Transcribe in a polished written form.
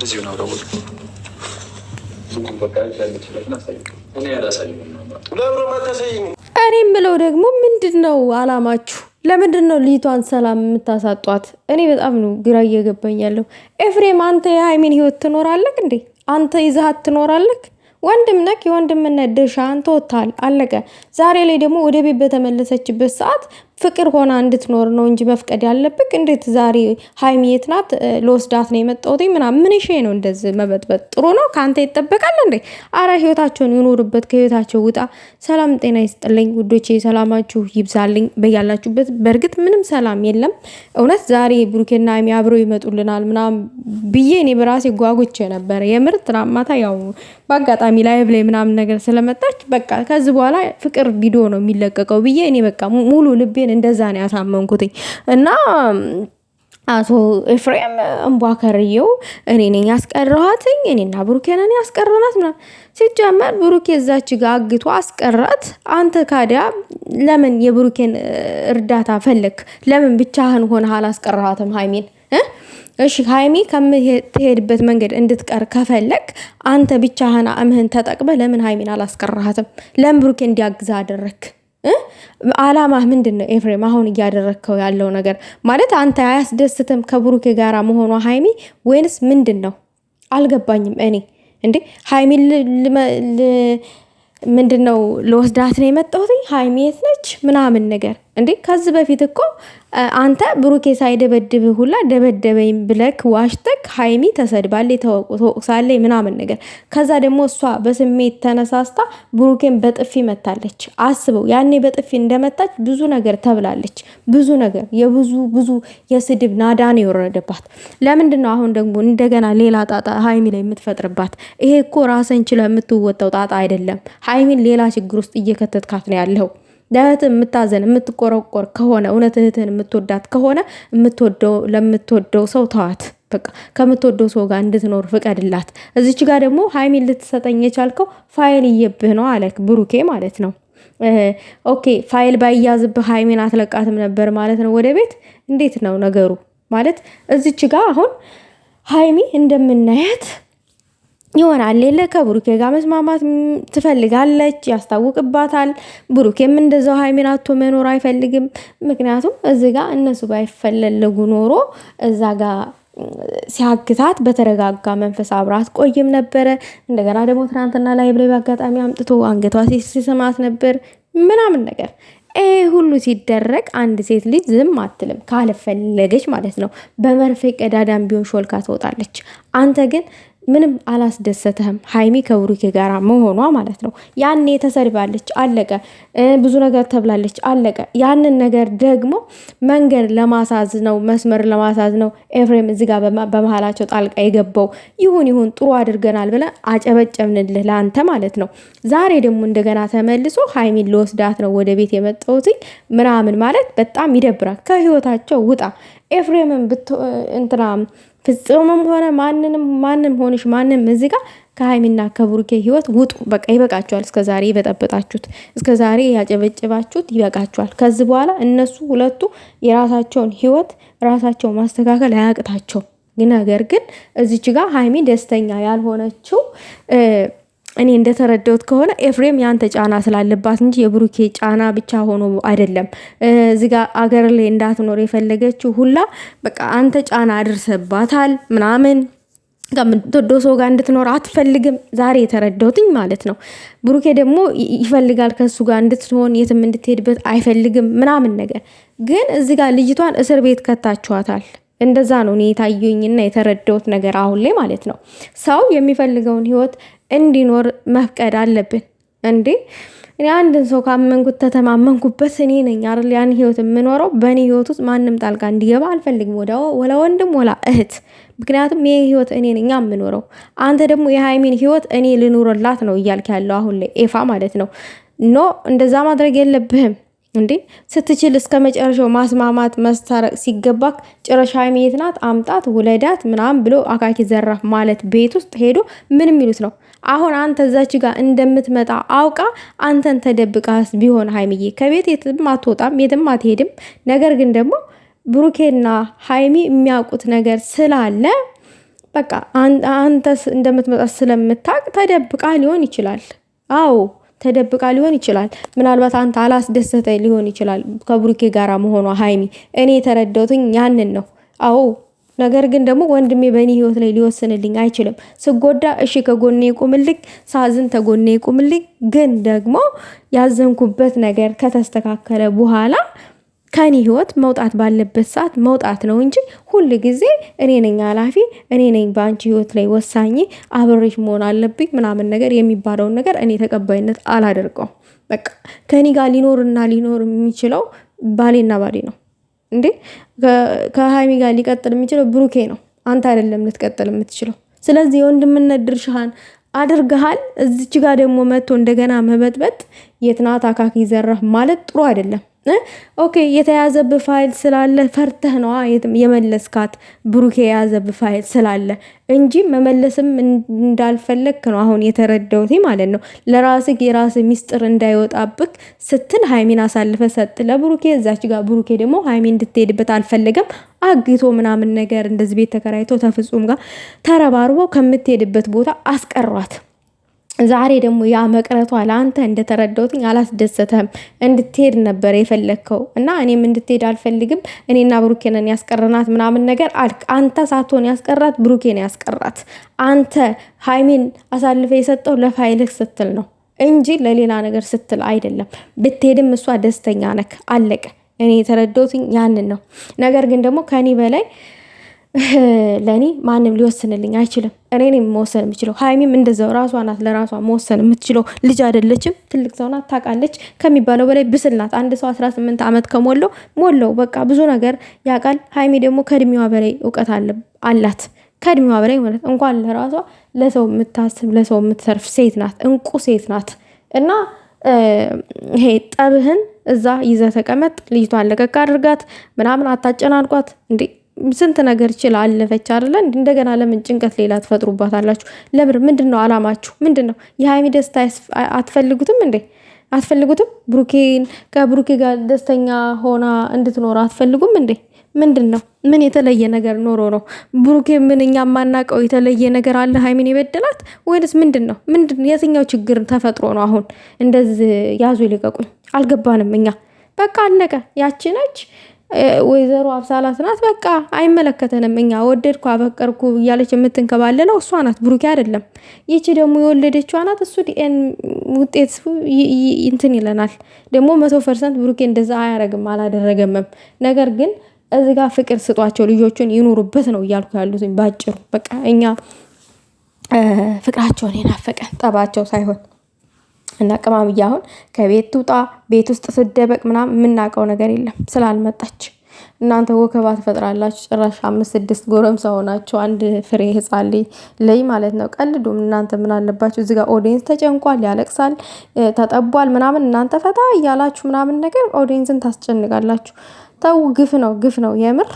እዚሁ ነው ደውል እኔ የምለው ደግሞ ምንድን ነው አላማችሁ? ለምንድን ነው ልጅቷን ሰላም የምታሳጧት? እኔ በጣም ነው ግራ እየገባኝ ያለው። ኤፍሬም አንተ የሃይሚን ህይወት ትኖራለህ እንዴ? አንተ ይዛሃት ትኖራለህ? ወንድም ነክ የወንድምነት ድርሻ አንተ ወጥተሃል፣ አለቀ። ዛሬ ላይ ደግሞ ወደ ቤት በተመለሰችበት ሰዓት ፍቅር ሆና እንድትኖር ነው እንጂ መፍቀድ ያለብክ። እንዴት ዛሬ ሃይሚ የት ናት? ለወስዳት ነው የመጣሁት ምናምን ምን ሼ ነው እንደዚህ መበጥበጥ? ጥሩ ነው ካንተ ይጠበቃል እንዴ? አረ ህይወታቸውን ይኖሩበት፣ ከህይወታቸው ውጣ። ሰላም ጤና ይስጥልኝ ውዶቼ፣ ሰላማችሁ ይብዛልኝ በያላችሁበት። በእርግጥ ምንም ሰላም የለም እውነት። ዛሬ ብሩኬና ሃይሚ አብረው ይመጡልናል ምናምን ብዬ እኔ በራሴ ጓጉቼ ነበረ። የምር ትናማታ ያው በአጋጣሚ ላይቭ ላይ ምናምን ነገር ስለመጣች በቃ ከዚህ በኋላ ፍቅር ቪዲዮ ነው የሚለቀቀው ብዬ እኔ በቃ ሙሉ ልቤን እንደዛ ነው ያሳመንኩትኝ። እና አቶ ኤፍሬም እንቧከርየው እኔ ነኝ ያስቀረኋትኝ፣ እኔና ብሩኬ ነን ያስቀረናት ምናምን። ሲጀመር ብሩኬ እዛች ጋር አግቶ አስቀራት። አንተ ካዲያ ለምን የብሩኬን እርዳታ ፈለክ? ለምን ብቻህን ሆነህ አላስቀረሃትም ሃይሚን? እሺ ሃይሚ ከምትሄድበት መንገድ እንድትቀር ከፈለክ አንተ ብቻህን አምህን ተጠቅመህ ለምን ሃይሚን አላስቀረሃትም? ለምን ብሩኬ እንዲያግዛ አደረክ? አላማህ ምንድን ነው ኤፍሬም? አሁን እያደረግከው ያለው ነገር ማለት አንተ አያስደስትም ከብሩኬ ጋራ መሆኗ ሃይሚ፣ ወይንስ ምንድን ነው? አልገባኝም እኔ። እንዴ ሃይሚ ምንድን ነው ለወስዳት ነው የመጣሁት? ሃይሚ የት ነች ምናምን ነገር እንዴ? ከዚህ በፊት እኮ አንተ ብሩኬ ሳይደበድብ ሁላ ደበደበኝ ብለክ ዋሽተክ ሃይሚ ተሰድባለች፣ ተወቅሳለች ምናምን ነገር። ከዛ ደግሞ እሷ በስሜት ተነሳስታ ብሩኬን በጥፊ መታለች። አስበው፣ ያኔ በጥፊ እንደመታች ብዙ ነገር ተብላለች። ብዙ ነገር ብዙ የስድብ ናዳ ነው የወረደባት። ለምንድን ነው አሁን ደግሞ እንደገና ሌላ ጣጣ ሃይሚ ላይ የምትፈጥርባት? ይሄ እኮ ራስን ችለህ የምትወጣው ጣጣ አይደለም። ሃይሚን ሌላ ችግር ውስጥ እየከተትካት ነው ያለው። ለእህትህ የምታዘን የምትቆረቆር ከሆነ እውነት እህትህን የምትወዳት ከሆነ ለምትወደው ሰው ተዋት። በቃ ከምትወደው ሰው ጋር እንድትኖር ፍቀድላት። እዚች ጋር ደግሞ ሃይሚን ልትሰጠኝ የቻልከው ፋይል እየብህ ነው አለክ ብሩኬ ማለት ነው። ኦኬ ፋይል ባይያዝብህ ሃይሚን አትለቃትም ነበር ማለት ነው ወደ ቤት። እንዴት ነው ነገሩ? ማለት እዚች ጋር አሁን ሃይሚ እንደምናያት ይሆናል ሌለ ከብሩኬ ጋር መስማማት ትፈልጋለች፣ ያስታውቅባታል። ብሩኬም እንደዛው ሃይሚን አቶ መኖር አይፈልግም። ምክንያቱም እዚ ጋር እነሱ ባይፈለጉ ኖሮ እዛ ጋር ሲያግታት በተረጋጋ መንፈስ አብራት ቆይም ነበረ። እንደገና ደግሞ ትናንትና ላይ ብለ በአጋጣሚ አምጥቶ አንገቷ ሲስማት ነበር ምናምን ነገር። ሁሉ ሲደረግ አንድ ሴት ልጅ ዝም አትልም ካልፈለገች ማለት ነው። በመርፌ ቀዳዳም ቢሆን ሾልካ ትወጣለች። አንተ ግን ምንም አላስደሰተህም ሃይሚ ከብሩኬ ጋራ መሆኗ ማለት ነው። ያኔ ተሰድባለች አለቀ። ብዙ ነገር ተብላለች አለቀ። ያንን ነገር ደግሞ መንገድ ለማሳዝ ነው፣ መስመር ለማሳዝ ነው ኤፍሬም እዚህ ጋር በመሃላቸው ጣልቃ የገባው። ይሁን ጥሩ አድርገናል ብለ አጨበጨብንልህ ለአንተ ማለት ነው። ዛሬ ደግሞ እንደገና ተመልሶ ሃይሚን ለወስዳት ነው ወደ ቤት የመጣሁት ምናምን ማለት በጣም ይደብራል። ከህይወታቸው ውጣ ኤፍሬምን እንትና ፍጹምም ሆነ ማንም ሆነሽ ማንም እዚህ ጋር ከሃይሚና ከብሩኬ ህይወት ውጡ። በቃ ይበቃችኋል። እስከዛሬ የበጠበጣችሁት፣ እስከዛሬ ያጨበጨባችሁት ይበቃችኋል። ከዚህ በኋላ እነሱ ሁለቱ የራሳቸውን ህይወት ራሳቸው ማስተካከል አያቅታቸው። ነገር ግን እዚች ጋር ሃይሚ ደስተኛ ያልሆነችው እኔ እንደተረዳሁት ከሆነ ኤፍሬም ያንተ ጫና ስላለባት እንጂ የብሩኬ ጫና ብቻ ሆኖ አይደለም። እዚህ ጋር አገር ላይ እንዳትኖር የፈለገችው ሁላ በቃ አንተ ጫና አድርሰባታል ምናምን። ከምትወደው ሰው ጋር እንድትኖር አትፈልግም። ዛሬ የተረዳሁትኝ ማለት ነው። ብሩኬ ደግሞ ይፈልጋል ከሱ ጋር እንድትሆን፣ የትም እንድትሄድበት አይፈልግም ምናምን ነገር። ግን እዚህ ጋር ልጅቷን እስር ቤት ከታችኋታል። እንደዛ ነው እኔ የታየኝና የተረዳሁት ነገር አሁን ላይ ማለት ነው። ሰው የሚፈልገውን ህይወት እንዲኖር መፍቀድ አለብን እንዴ። እኔ አንድን ሰው ካመንኩት ተተማመንኩበት እኔ ነኝ አይደል ያን ህይወት የምኖረው። በእኔ ህይወት ውስጥ ማንም ጣልቃ እንዲገባ አልፈልግም፣ ወላ ወንድም ወላ እህት። ምክንያቱም ይሄ ህይወት እኔ ነኝ የምኖረው። አንተ ደግሞ የሃይሚን ህይወት እኔ ልኖርላት ነው እያልክ ያለው አሁን ላይ ኤፋ ማለት ነው። ኖ እንደዛ ማድረግ የለብህም እንዴ። ስትችል እስከ መጨረሻው ማስማማት መስታረቅ ሲገባክ ጭራሽ ሃይሚ የት ናት አምጣት ውለዳት ምናምን ብሎ አካኪ ዘራፍ ማለት ቤት ውስጥ ሄዶ ምን የሚሉት ነው? አሁን አንተ እዛች ጋር እንደምትመጣ አውቃ አንተን ተደብቃስ ቢሆን ሃይሚዬ ከቤት የትም አትወጣም፣ የትም አትሄድም። ነገር ግን ደግሞ ብሩኬና ሃይሚ የሚያውቁት ነገር ስላለ በቃ አንተስ እንደምትመጣ ስለምታውቅ ተደብቃ ሊሆን ይችላል። አዎ ተደብቃ ሊሆን ይችላል። ምናልባት አንተ አላስደሰተኝ ሊሆን ይችላል ከብሩኬ ጋራ መሆኗ ሀይሚ። እኔ የተረዳሁትኝ ያንን ነው። አዎ ነገር ግን ደግሞ ወንድሜ በእኔ ህይወት ላይ ሊወስንልኝ አይችልም። ስጎዳ እሺ ከጎኔ ይቁምልኝ፣ ሳዝን ተጎኔ ይቁምልኝ። ግን ደግሞ ያዘንኩበት ነገር ከተስተካከለ በኋላ ከኔ ህይወት መውጣት ባለበት ሰዓት መውጣት ነው እንጂ ሁል ጊዜ እኔ ነኝ ኃላፊ፣ እኔ ነኝ በአንቺ ህይወት ላይ ወሳኝ፣ አብሬሽ መሆን አለብኝ ምናምን ነገር የሚባለውን ነገር እኔ ተቀባይነት አላደርገውም። በቃ ከኔ ጋር ሊኖር የሚችለው ባሌና ባሌ ነው እንዴ። ከሀይሚ ጋር ሊቀጥል የሚችለው ብሩኬ ነው። አንተ አይደለም ልትቀጥል የምትችለው። ስለዚህ የወንድምነት ድርሻህን አድርገሃል። እዚች ጋር ደግሞ መጥቶ እንደገና መበጥበጥ የትናት አካኪ ዘራፍ ማለት ጥሩ አይደለም። ኦኬ የተያዘብህ ፋይል ስላለ ፈርተህ ነዋ የመለስካት። ብሩኬ የያዘብህ ፋይል ስላለ እንጂ መመለስም እንዳልፈለግክ ነው አሁን የተረዳሁት ማለት ነው። ለራስህ የራስህ ሚስጥር እንዳይወጣብክ ስትል ሀይሚን አሳልፈ ሰጥ ለብሩኬ። እዛች ጋር ብሩኬ ደግሞ ሀይሚ እንድትሄድበት አልፈለገም። አግቶ ምናምን ነገር እንደዚህ ቤት ተከራይቶ ተፍጹም ጋር ተረባርበው ከምትሄድበት ቦታ አስቀሯት። ዛሬ ደግሞ ያ መቅረቷ ለአንተ እንደተረዳሁትኝ አላስደሰተህም። እንድትሄድ ነበር የፈለግከው እና እኔም እንድትሄድ አልፈልግም፣ እኔና ብሩኬ ነን ያስቀረናት ምናምን ነገር አልክ። አንተ ሳትሆን ያስቀራት ብሩኬ ነው ያስቀራት። አንተ ሀይሚን አሳልፈ የሰጠው ለፋይልህ ስትል ነው እንጂ ለሌላ ነገር ስትል አይደለም። ብትሄድም እሷ ደስተኛ ነክ አለቀ። እኔ የተረዳሁትኝ ያንን ነው። ነገር ግን ደግሞ ከኔ በላይ ለኔ ማንም ሊወስንልኝ አይችልም። እኔ ነኝ መወሰን የምችለው። ሀይሚም እንደዛው ራሷ ናት ለራሷ መወሰን የምትችለው። ልጅ አይደለችም፣ ትልቅ ሰው ናት፣ ታውቃለች። ከሚባለው በላይ ብስል ናት። አንድ ሰው 18 ዓመት ከሞላው በቃ ብዙ ነገር ያውቃል። ሀይሚ ደግሞ ከእድሜዋ በላይ እውቀት አላት። ከእድሜዋ በላይ ማለት እንኳን ለራሷ ለሰው የምታስብ ለሰው የምትሰርፍ ሴት ናት። እንቁ ሴት ናት። እና ይሄ ጠብህን እዛ ይዘህ ተቀመጥ። ልጅቷን ለቀቅ አድርጋት ምናምን አታጨናንቋት እንዴ። ስንት ነገር ይችላል አለፈች አይደለ? እንደገና ለምን ጭንቀት ሌላ ትፈጥሩባታላችሁ? ለምን? ምንድነው አላማችሁ? ምንድነው? የሀይሚ ደስታ አትፈልጉትም እንዴ? አትፈልጉትም? ከብሩኬ ጋር ደስተኛ ሆና እንድትኖር አትፈልጉም እንዴ? ምንድነው? ምን የተለየ ነገር ኖሮ ነው? ብሩኬ ምን እኛ የማናውቀው የተለየ ነገር አለ ሀይሚን የበደላት? ወይንስ ምንድነው? የትኛው ችግር ተፈጥሮ ነው አሁን እንደዚህ ያዙ ይልቀቁኝ? አልገባንም እኛ። በቃ አለቀ። ያቺ ነች ወይዘሮ አብሳላት ናት። በቃ አይመለከተንም። እኛ ወደድኩ አፈቀርኩ እያለች የምትንከባለለው እሷ ናት፣ ብሩኬ አይደለም። ይቺ ደግሞ የወለደችዋ ናት። እሱ ዲኤን ውጤት እንትን ይለናል። ደግሞ 100% ብሩኬ እንደዛ አያረግም አላደረገምም። ነገር ግን እዚህ ጋር ፍቅር ስጧቸው፣ ልጆቹን ይኑሩበት ነው እያልኩ ያሉት ባጭሩ። በቃ እኛ ፍቅራቸውን የናፈቀን ጠባቸው ሳይሆን እና ቅማምዬ አሁን ከቤት ትውጣ፣ ቤት ውስጥ ስደበቅ ምናምን የምናውቀው ነገር የለም ስላልመጣች። እናንተ ወከባ ትፈጥራላችሁ። ጭራሽ 5-6 ጎረምሳ ሆናችሁ አንድ ፍሬ ህፃን ላይ ማለት ነው። ቀልዱም እናንተ ምን አለባችሁ? እዚህ ጋር ኦዲየንስ ተጨንቋል፣ ያለቅሳል፣ ተጠቧል ምናምን። እናንተ ፈታ እያላችሁ ምናምን ነገር ኦዲየንስን ታስጨንቃላችሁ። ተው፣ ግፍ ነው የምር።